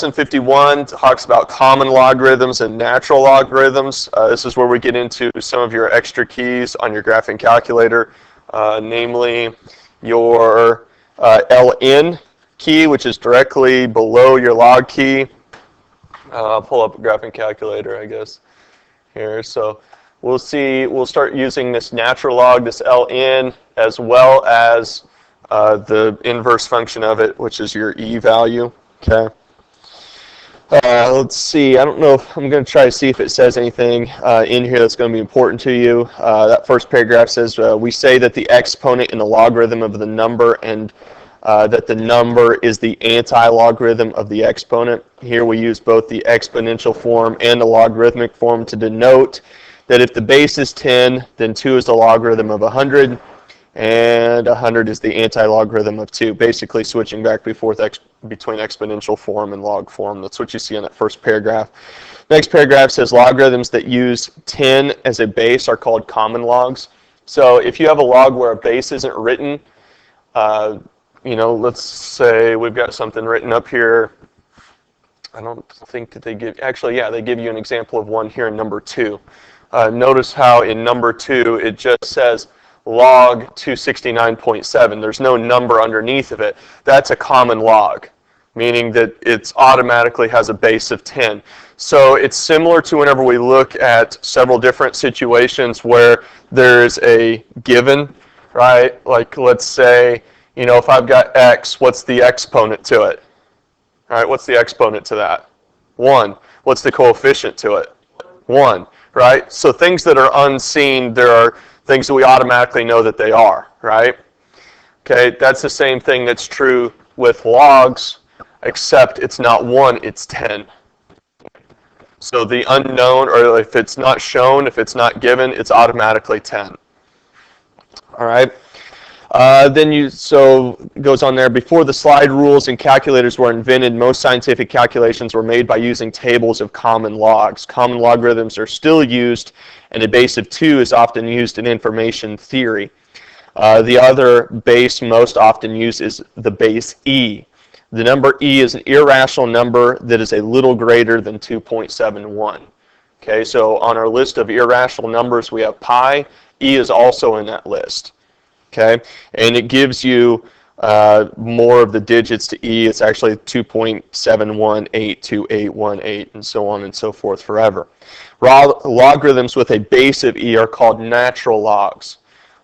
lesson 51 talks about common logarithms and natural logarithms. This is where we get into some of your extra keys on your graphing calculator, namely your ln key, which is directly below your log key. I'll pull up a graphing calculator, I guess, here. So we'll start using this natural log, this ln, as well as the inverse function of it, which is your e value. Okay. Let's see. I don't know if I'm going to try to see if it says anything in here that's going to be important to you. That first paragraph says we say that the exponent in the logarithm of the number and that the number is the anti-logarithm of the exponent. Here we use both the exponential form and the logarithmic form to denote that if the base is 10, then 2 is the logarithm of 100, and 100 is the anti-logarithm of 2, basically switching back and forth between exponential form and log form. That's what you see in that first paragraph. Next paragraph says logarithms that use 10 as a base are called common logs. So if you have a log where a base isn't written, let's say we've got something written up here. I don't think that they give you an example of one here in number 2. Notice how in number 2 it just says log 269.7. There's no number underneath of it. That's a common log, meaning that it automatically has a base of 10. So it's similar to whenever we look at several different situations where there's a given, right? Like let's say, if I've got x, what's the exponent to it? All right, what's the exponent to that? 1. What's the coefficient to it? 1, right? So things that are unseen, there are things that we automatically know that they are, right? Okay, that's the same thing that's true with logs, except it's not 1, it's 10. So the unknown, or if it's not shown, if it's not given, it's automatically 10. All right. So it goes on there, before the slide rules and calculators were invented, most scientific calculations were made by using tables of common logs. Common logarithms are still used, and a base of 2 is often used in information theory. The other base most often used is the base e. The number e is an irrational number that is a little greater than 2.71. Okay, so on our list of irrational numbers we have pi. E is also in that list. Okay, and it gives you more of the digits to e. It's actually 2.7182818, and so on and so forth forever. Logarithms with a base of e are called natural logs.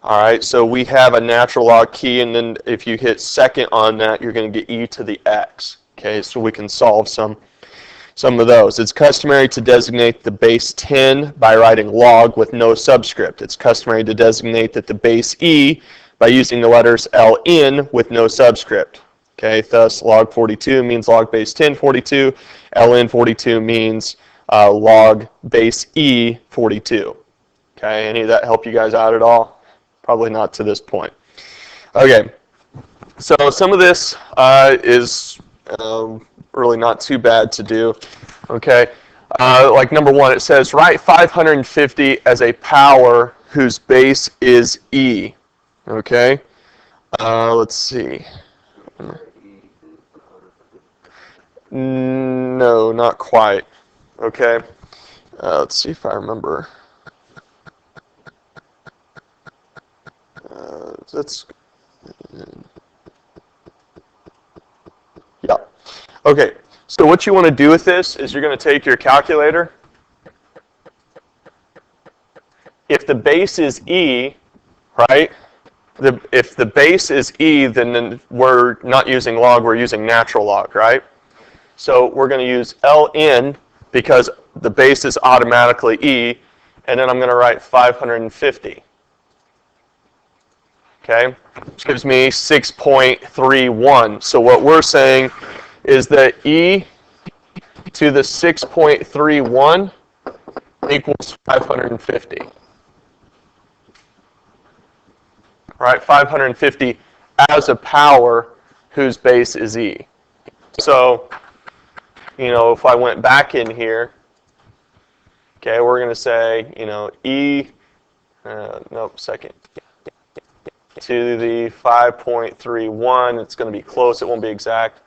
All right, so we have a natural log key, and then if you hit second on that, you're going to get e to the x. Okay, so we can solve some of those. It's customary to designate the base 10 by writing log with no subscript. It's customary to designate that the base e by using the letters ln with no subscript. Okay, thus log 42 means log base 10 42. ln 42 means log base e 42. Okay, any of that help you guys out at all? Probably not to this point. Okay, so some of this is really not too bad to do. Okay, like number 1, it says write 550 as a power whose base is e. Okay, let's see. No, not quite. Okay, let's see if I remember. Yeah. Okay, so what you want to do with this is you're going to take your calculator. If the base is e, right? If the base is e, then we're not using log, we're using natural log, right? So we're going to use ln because the base is automatically e, and then I'm going to write 550. Okay, which gives me 6.31. So what we're saying is that e to the 6.31 equals 550. All right, 550 as a power whose base is e. So, if I went back in here, okay, we're going to say, e, second, to the 5.31. It's going to be close. It won't be exact.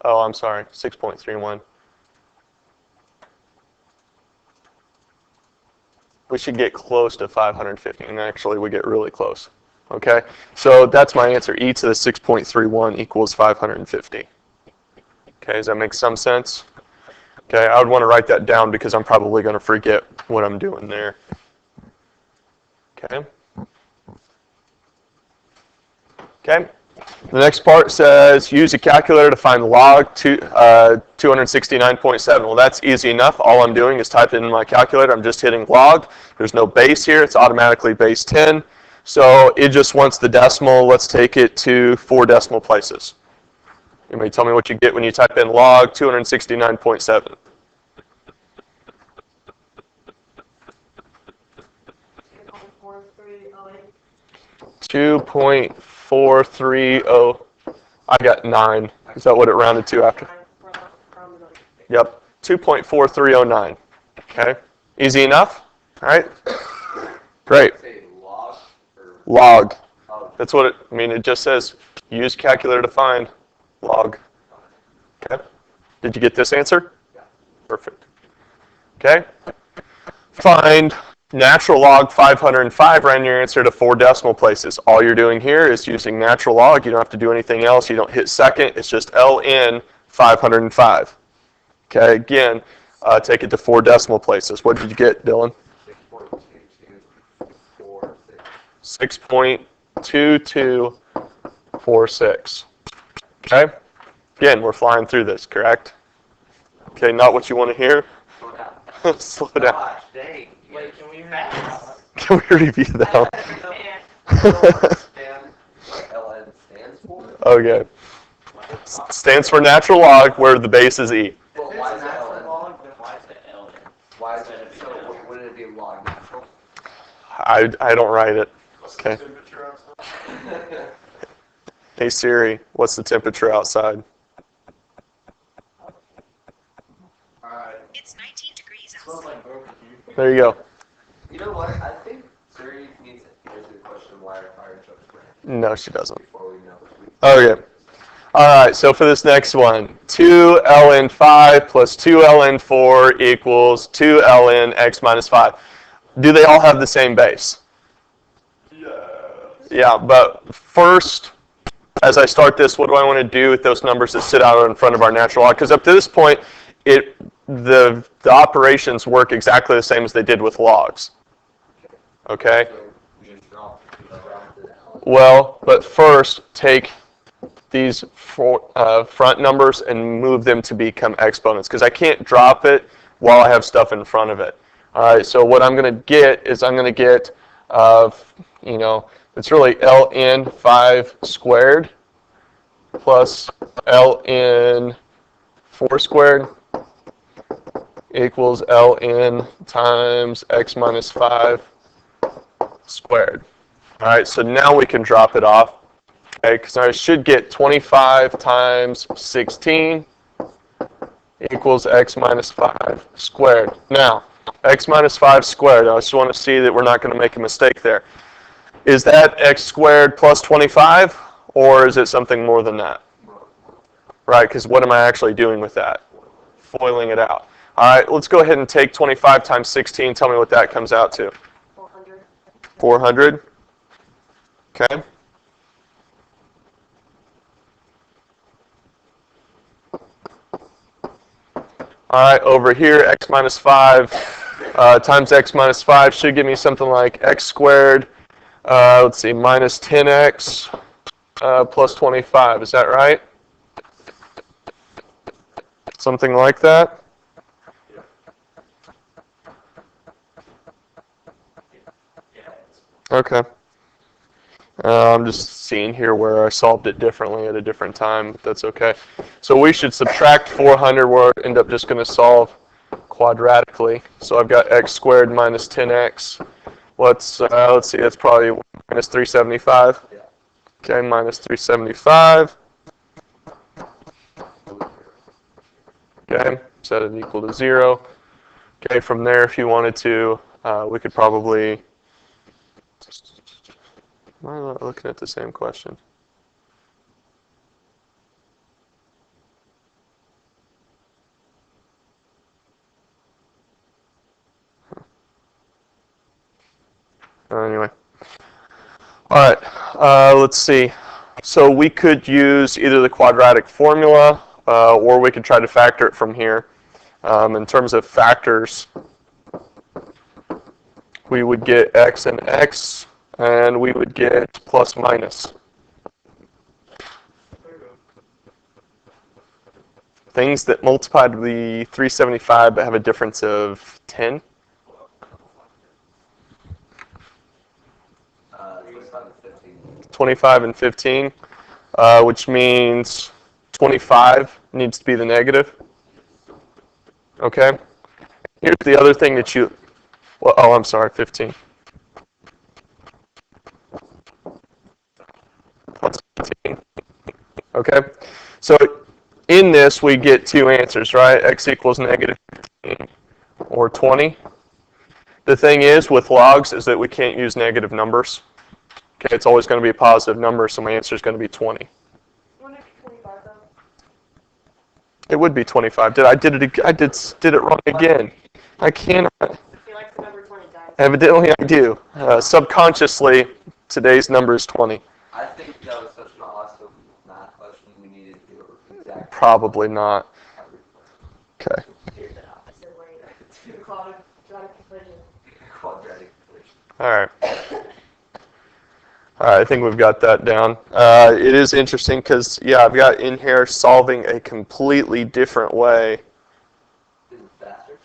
Oh, I'm sorry, 6.31. We should get close to 550, and actually we get really close. Okay, so that's my answer. E to the 6.31 equals 550. Okay, does that make some sense? Okay, I would want to write that down because I'm probably going to forget what I'm doing there. Okay. Okay. The next part says use a calculator to find log 269.7. Well, that's easy enough. All I'm doing is type it in my calculator. I'm just hitting log. There's no base here. It's automatically base 10. So it just wants the decimal. Let's take it to 4 decimal places. You may tell me what you get when you type in log 269.7. 2.430. I got 9. Is that what it rounded to after? Yep, 2.4309. Okay, easy enough? All right, great. Log. That's what it just says use calculator to find log. Okay, did you get this answer? Perfect. Okay, find natural log 505, round your answer to 4 decimal places. All you're doing here is using natural log. You don't have to do anything else. You don't hit second. It's just ln 505. Okay, again, take it to 4 decimal places. What did you get, Dylan? 6.2246. Okay, again, we're flying through this, correct? Okay, not what you want to hear? Slow down. Gosh, dang. Wait, can we review? Can we review that? LN stands for? Okay. Stands for natural log, where the base is e. Well, why is it LN? Why is it LN? Why is it, so wouldn't it be log natural? I don't write it. Okay. Hey Siri, what's the temperature outside? It's 19 degrees outside. There you go. You know what? I think Siri needs to answer the question why are fire trucks red No, she doesn't. before we know. Okay. All right, so for this next one, 2 ln 5 plus 2 ln 4 equals 2 ln x minus 5. Do they all have the same base? Yeah, but first, as I start this, what do I want to do with those numbers that sit out in front of our natural log? Because up to this point, the operations work exactly the same as they did with logs. Okay? Well, but first, take these front numbers and move them to become exponents, because I can't drop it while I have stuff in front of it. All right, so what I'm going to get is I'm going to get, it's really ln 5 squared plus ln 4 squared equals ln times x minus 5 squared. All right, so now we can drop it off. Okay, because I should get 25 times 16 equals x minus 5 squared. Now, x minus 5 squared, I just want to see that we're not going to make a mistake there. Is that x squared plus 25, or is it something more than that? Right, because what am I actually doing with that? Foiling it out. All right, let's go ahead and take 25 times 16. Tell me what that comes out to. 400. 400. Okay. All right, over here, x minus 5 times x minus 5 should give me something like x squared, let's see, minus 10x plus 25. Is that right? Something like that? Okay. I'm just seeing here where I solved it differently at a different time, but that's okay. So we should subtract 400, where I end up just going to solve quadratically. So I've got x squared minus 10x. Let's see, that's probably minus 375. Okay, minus 375. Okay, set it equal to 0. Okay, from there, if you wanted to, we could probably... Am I not looking at the same question? Anyway. All right, let's see. So we could use either the quadratic formula or we could try to factor it from here. In terms of factors, we would get x and x, and we would get plus minus. Things that multiply to the 375 but have a difference of 10. 25 and 15, which means 25 needs to be the negative. Okay? Here's the other thing that you, well, oh, I'm sorry, 15. Plus 15. Okay? So in this, we get two answers, right? X equals negative 15 or 20. The thing is, with logs, is that we can't use negative numbers. Okay, it's always going to be a positive number, so my answer is going to be 20. Wouldn't it be 25 though? It would be 25. I did it wrong again. I cannot. He likes the number 20, guys. Evidently, I do. Subconsciously, today's number is 20. I think that was such an awesome math question we needed to do exactly. Probably not. Okay. Here's an opposite way to quadratic equation. Quadratic equation. All right. All right, I think we've got that down. It is interesting because, yeah, I've got in here solving a completely different way. Is it faster?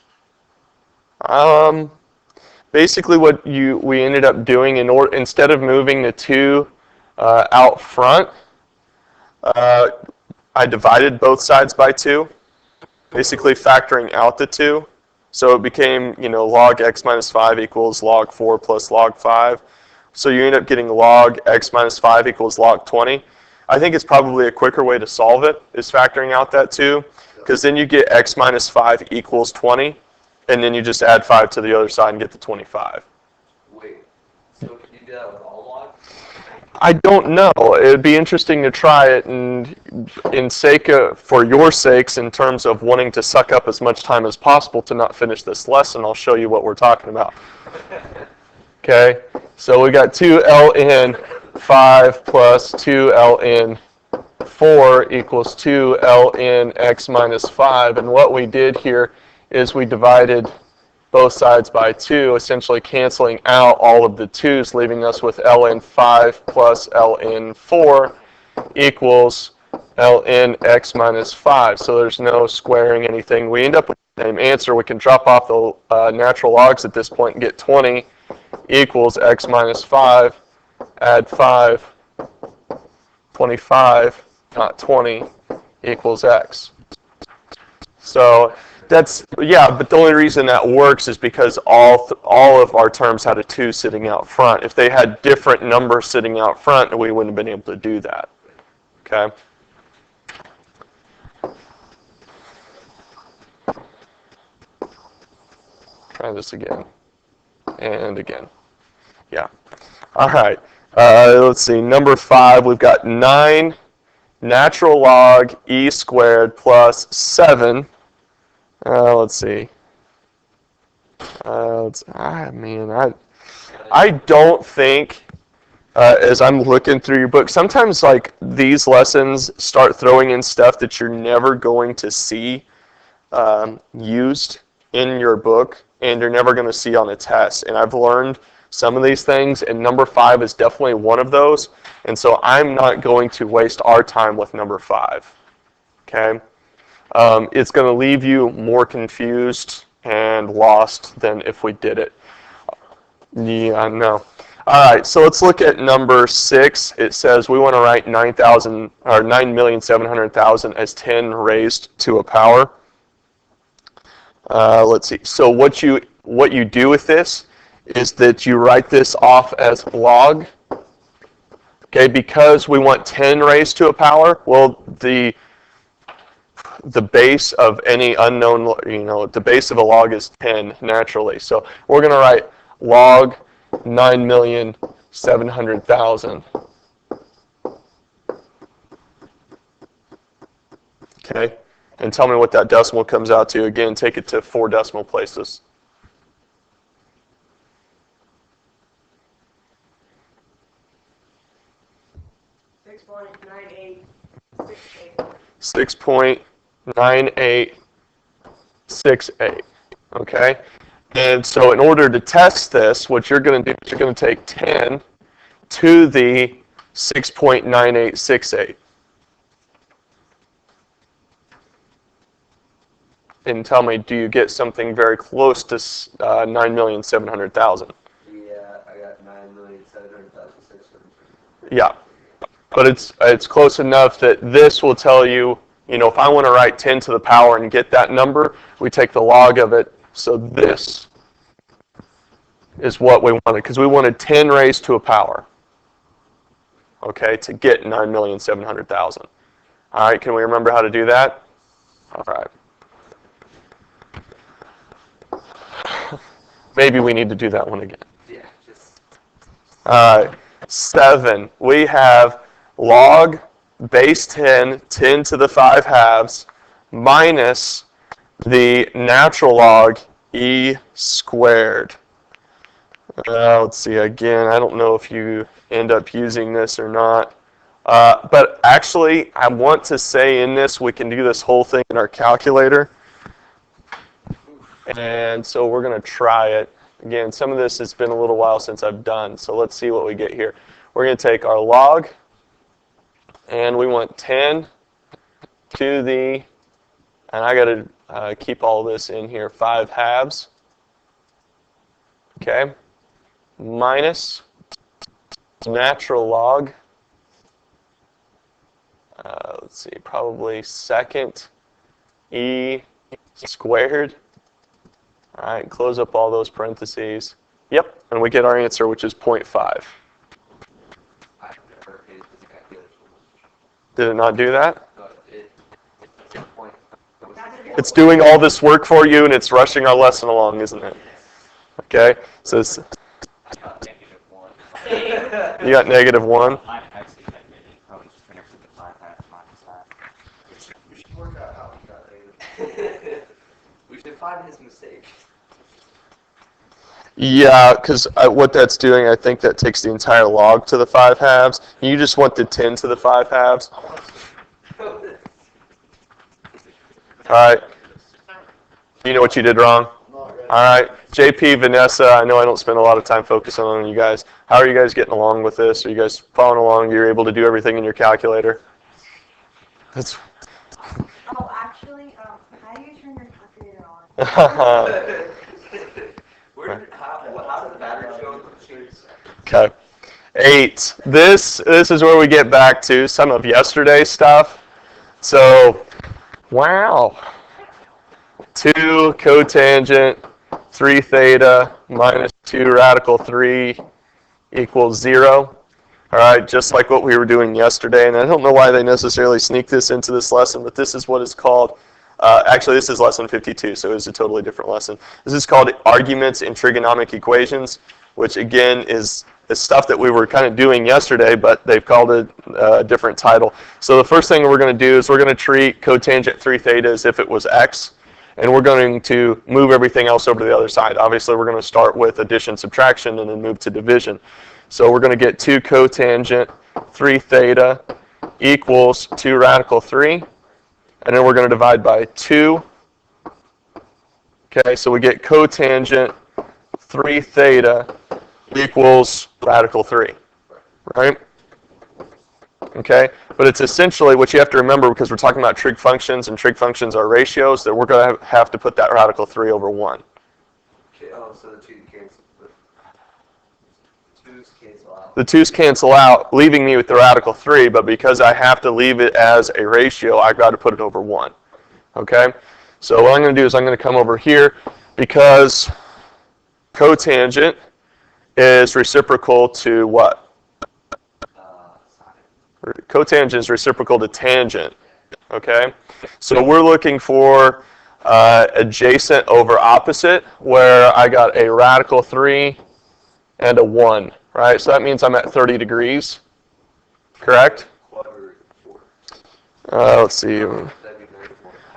Basically, what we ended up doing instead of moving the 2 out front, I divided both sides by 2, basically factoring out the 2. So it became, log x minus 5 equals log 4 plus log 5. So you end up getting log x minus 5 equals log 20. I think it's probably a quicker way to solve it is factoring out that 2, because then you get x minus 5 equals 20, and then you just add 5 to the other side and get the 25. Wait, so can you do that with all logs? I don't know. It would be interesting to try it, and for your sakes, in terms of wanting to suck up as much time as possible to not finish this lesson, I'll show you what we're talking about. Okay, so we got 2ln 5 plus 2ln 4 equals 2ln x minus 5. And what we did here is we divided both sides by 2, essentially canceling out all of the 2's, leaving us with ln 5 plus ln 4 equals ln x minus 5. So there's no squaring anything. We end up with the same answer. We can drop off the natural logs at this point and get 20 equals x minus 5, add 5, 25, not 20, equals x. So that's, yeah, but the only reason that works is because all of our terms had a 2 sitting out front. If they had different numbers sitting out front, we wouldn't have been able to do that. Okay? Try this again. And again. Yeah. All right. Let's see. Number 5, we've got 9 natural log e squared plus 7. Let's see. I don't think, as I'm looking through your book, sometimes like these lessons start throwing in stuff that you're never going to see used in your book, and you're never going to see on a test. And I've learned some of these things, and number 5 is definitely one of those. And so I'm not going to waste our time with number 5. Okay? It's going to leave you more confused and lost than if we did it. Yeah, no. All right, so let's look at number 6. It says we want to write 9,700,000 as 10 raised to a power. Let's see. So what you do with this is that you write this off as log. Okay, because we want 10 raised to a power. Well, the base of any unknown, the base of a log is 10 naturally. So we're going to write log 9,700,000. Okay, and tell me what that decimal comes out to. Again, take it to 4 decimal places. 6.9868. Okay? And so in order to test this, what you're going to do is you're going to take 10 to the 6.9868. And tell me, do you get something very close to 9,700,000? Yeah, I got 9,700,600. Yeah, but it's close enough that this will tell you, if I want to write 10 to the power and get that number, we take the log of it. So this is what we wanted, because we wanted 10 raised to a power, okay, to get 9,700,000. All right, can we remember how to do that? All right. Maybe we need to do that one again. Yeah, just. All right, 7. We have log base 10, 10 to the 5 halves, minus the natural log e squared. Let's see, again, I don't know if you end up using this or not. But actually, I want to say in this, we can do this whole thing in our calculator. And so we're going to try it. Again, some of this has been a little while since I've done, so let's see what we get here. We're going to take our log, and we want 10 to the, and I got to keep all this in here, 5 halves, okay, minus natural log, let's see, probably second e squared. All right, close up all those parentheses. Yep, and we get our answer, which is 0.5. I've never hated this calculator so much. Did it not do that? No, it's a point. It's doing all this work for you, and it's rushing our lesson along, isn't it? Okay, so it's, I got -1. you got -1. I actually calculated probably just figure the 5 halves minus that. We should work out how he got negative. We should find his mistake. Yeah, because what that's doing, I think that takes the entire log to the 5 halves. You just want the 10 to the 5 halves. All right. You know what you did wrong? All right. JP, Vanessa, I know I don't spend a lot of time focusing on you guys. How are you guys getting along with this? Are you guys following along? You're able to do everything in your calculator? That's. Oh, actually, how do you turn your calculator on? How does the battery show? Okay. 8. This is where we get back to some of yesterday's stuff. So, wow. 2 cotangent 3 theta minus 2 radical 3 equals 0. All right, just like what we were doing yesterday. And I don't know why they necessarily sneak this into this lesson, but this is what is called, actually this is lesson 52, so it's a totally different lesson. This is called arguments in trigonomic equations, which again is stuff that we were kind of doing yesterday, but they've called it a different title. So the first thing we're going to do is we're going to treat cotangent 3 theta as if it was x, and we're going to move everything else over to the other side. Obviously, we're going to start with addition, subtraction, and then move to division. So we're going to get 2 cotangent 3 theta equals 2 radical 3, and then we're going to divide by 2. Okay, so we get cotangent 3 theta equals radical 3, right? Okay, but it's essentially what you have to remember, because we're talking about trig functions, and trig functions are ratios, that we're going to have to put that radical 3 over 1. Okay, oh, so the 2 cancel. The 2's cancel out. The 2's cancel out, leaving me with the radical 3, but because I have to leave it as a ratio, I've got to put it over 1. Okay, so what I'm going to do is I'm going to come over here, because cotangent is reciprocal to what? Cotangent is reciprocal to tangent, okay? So we're looking for adjacent over opposite, where I got a radical 3 and a 1, right? So that means I'm at 30 degrees, correct? Let's see.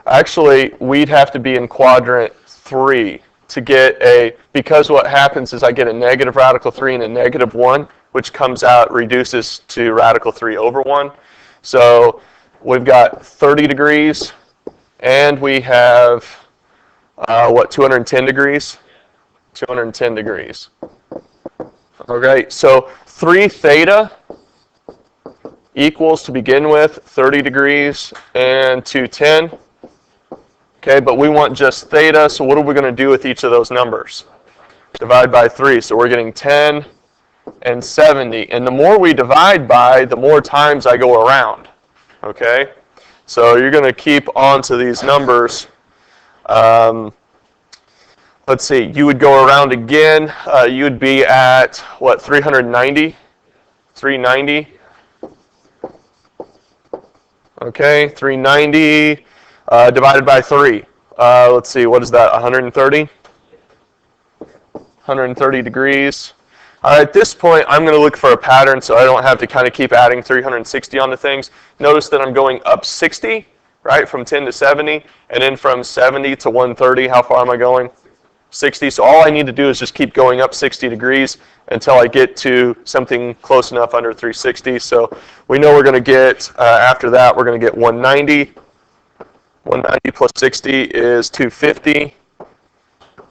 Actually, we'd have to be in quadrant 3 to get a, because what happens is I get a negative radical 3 and a negative 1, which comes out, reduces to radical 3 over 1. So we've got 30 degrees, and we have, 210 degrees? 210 degrees. Okay, so 3 theta equals, to begin with, 30 degrees and 210. Okay, but we want just theta, so what are we going to do with each of those numbers? Divide by 3, so we're getting 10 and 70. And the more we divide by, the more times I go around. Okay, so you're going to keep on to these numbers. Let's see, you would go around again. You would be at, 390? 390. Okay, 390 divided by 3. Let's see, what is that, 130? 130 degrees. All right, at this point, I'm going to look for a pattern so I don't have to kind of keep adding 360 onto things. Notice that I'm going up 60, right, from 10 to 70, and then from 70 to 130, how far am I going? 60. So all I need to do is just keep going up 60 degrees until I get to something close enough under 360. So we know we're going to get, after that, we're going to get 190. 190 plus 60 is 250.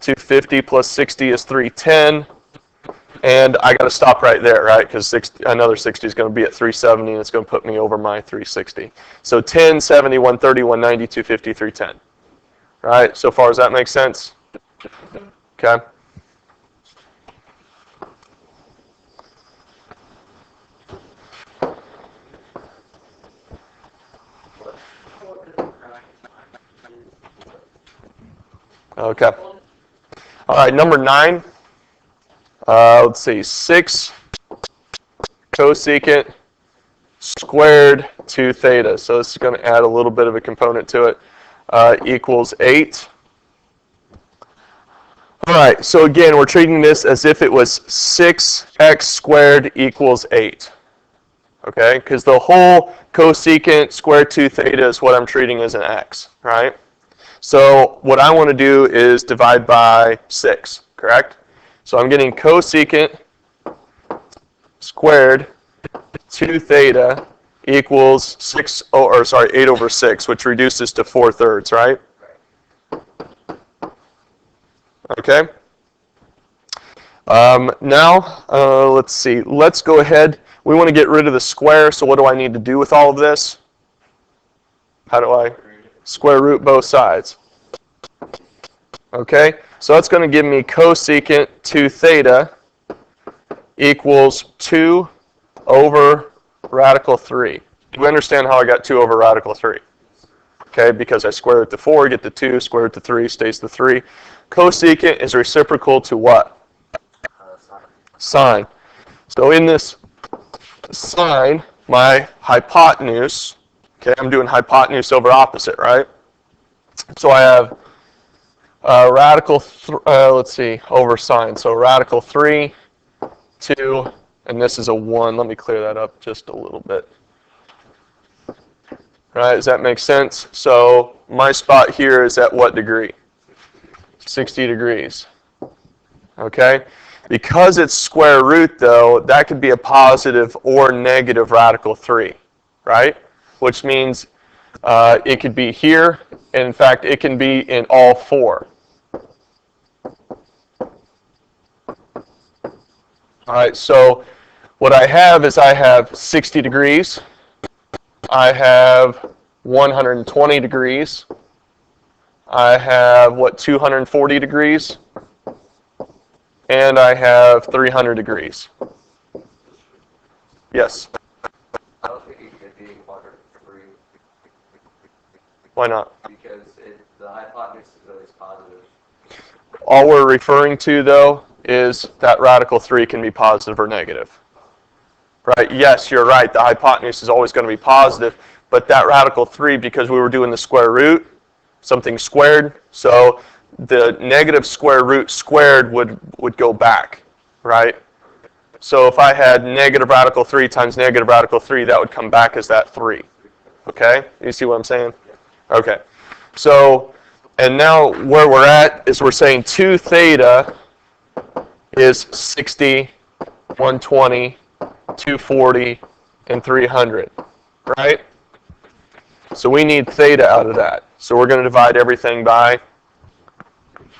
250 plus 60 is 310. And I got to stop right there, right? Because another 60 is going to be at 370, and it's going to put me over my 360. So 10, 70, 130, 190, 250, 310. Right? So far as that makes sense? Okay. Okay. All right, number 9. Let's see, 6 cosecant squared 2 theta. So this is going to add a little bit of a component to it. Equals 8. All right, so again, we're treating this as if it was 6x squared equals 8. Okay, because the whole cosecant squared 2 theta is what I'm treating as an x, right? So what I want to do is divide by 6, correct? So I'm getting cosecant squared 2 theta equals 8 over 6, which reduces to 4/3, right? Okay. Now, let's see. Let's go ahead. We want to get rid of the square, so what do I need to do with all of this? How do I square root both sides? Okay, so that's going to give me cosecant 2 theta equals 2 over radical 3. Do we understand how I got 2 over radical 3? Okay, because I square root to 4, get the 2, square root to 3, stays the 3. Cosecant is reciprocal to what? Sine. So in this sine, my hypotenuse, okay, I'm doing hypotenuse over opposite, right? So I have over sine. So radical 3, 2, and this is a 1. Let me clear that up just a little bit. Right, does that make sense? So my spot here is at what degree? 60 degrees. Okay? Because it's square root, though, that could be a positive or negative radical 3, right? Which means it could be here, and in fact, it can be in all 4. All right, so what I have is I have 60 degrees. I have 120 degrees. I have, 240 degrees? And I have 300 degrees. Yes? I don't think it could be quadrant 3. Why not? Because the hypotenuse is always positive. All we're referring to, though, is that radical 3 can be positive or negative. Right? Yes, you're right. The hypotenuse is always going to be positive, but that radical 3, because we were doing the square root, something squared, so the negative square root squared would go back, right? So if I had negative radical 3 times negative radical 3, that would come back as that 3. Okay? You see what I'm saying? Okay. So, and now where we're at is we're saying 2 theta is 60, 120, 240, and 300, right? So we need theta out of that. So we're going to divide everything by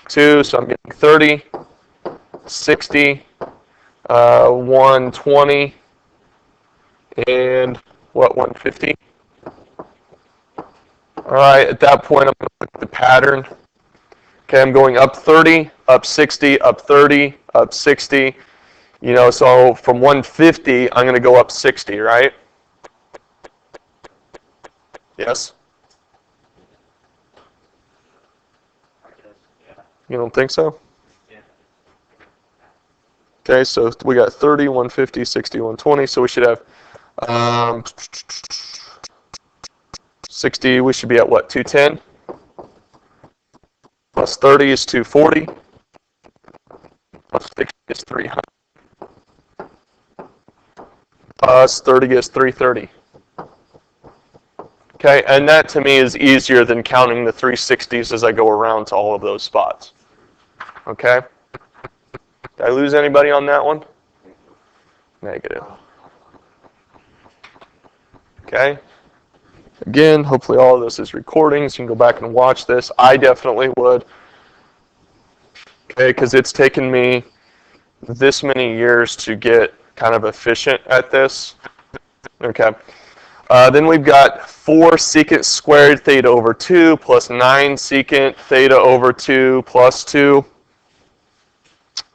2. So I'm getting 30, 60, 120, and what, 150? All right, at that point, I'm going to look at the pattern. Okay, I'm going up 30, up 60, up 30, up 60. You know, so from 150, I'm going to go up 60, right? Yes? You don't think so? Okay, so we got 30, 150, 60, 120. So we should have 60, we should be at what, 210? Plus 30 is 240. Plus 60 is 300. Plus 30 is 330. Okay, and that to me is easier than counting the 360s as I go around to all of those spots. Okay? Did I lose anybody on that one? Negative. Okay? Again, hopefully all of this is recording, so you can go back and watch this. I definitely would. Okay, because it's taken me this many years to get kind of efficient at this. Okay. Then we've got 4 secant squared theta over 2 plus 9 secant theta over 2 plus 2.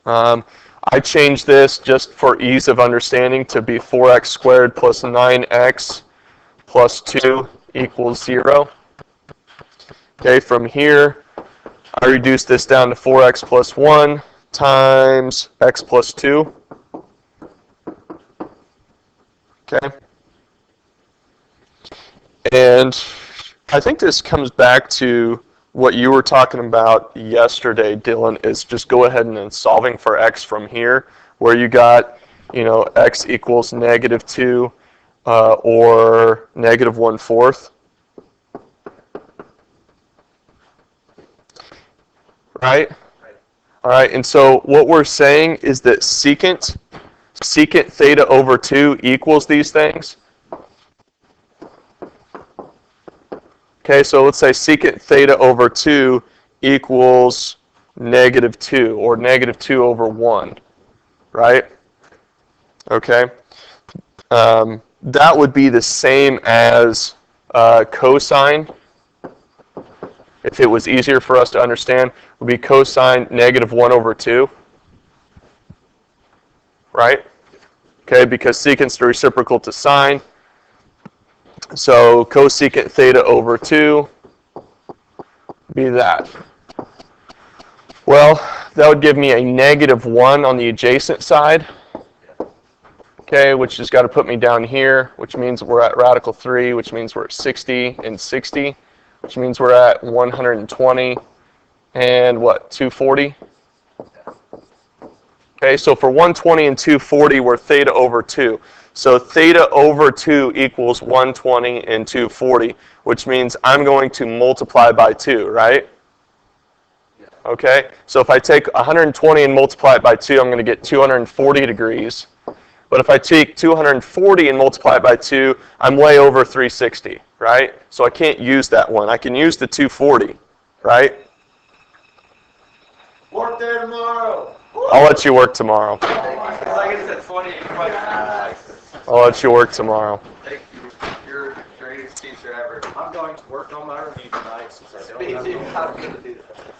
I changed this just for ease of understanding to be 4x squared plus 9x plus 2 equals 0. Okay, from here, I reduce this down to 4x plus 1 times x plus 2. Okay. And I think this comes back to what you were talking about yesterday, Dylan, is just go ahead and then solving for x from here, where you got, you know, x equals negative 2 or negative 1/4. Right? All right, and so what we're saying is that secant theta over 2 equals these things. Okay, so let's say secant theta over 2 equals negative 2, or negative 2 over 1, right? Okay. That would be the same as cosine. If it was easier for us to understand, would be cosine negative 1 over 2, right? Okay, because secant's the reciprocal to sine. So cosecant theta over 2 be that. Well, that would give me a negative 1 on the adjacent side. Okay, which has got to put me down here, which means we're at radical 3, which means we're at 60 and 60, which means we're at 120 and what, 240? Okay, so for 120 and 240, we're theta over 2. So theta over 2 equals 120 and 240, which means I'm going to multiply by 2, right? Okay, so if I take 120 and multiply it by 2, I'm going to get 240 degrees. But if I take 240 and multiply it by 2, I'm way over 360, right? So I can't use that one. I can use the 240, right? Work there tomorrow. I'll let you work tomorrow. Like it's a 20 question. I'll let you work tomorrow. Thank you. You're the greatest teacher ever. I'm going to work on my review tonight since I don't have Speaking of how to do that.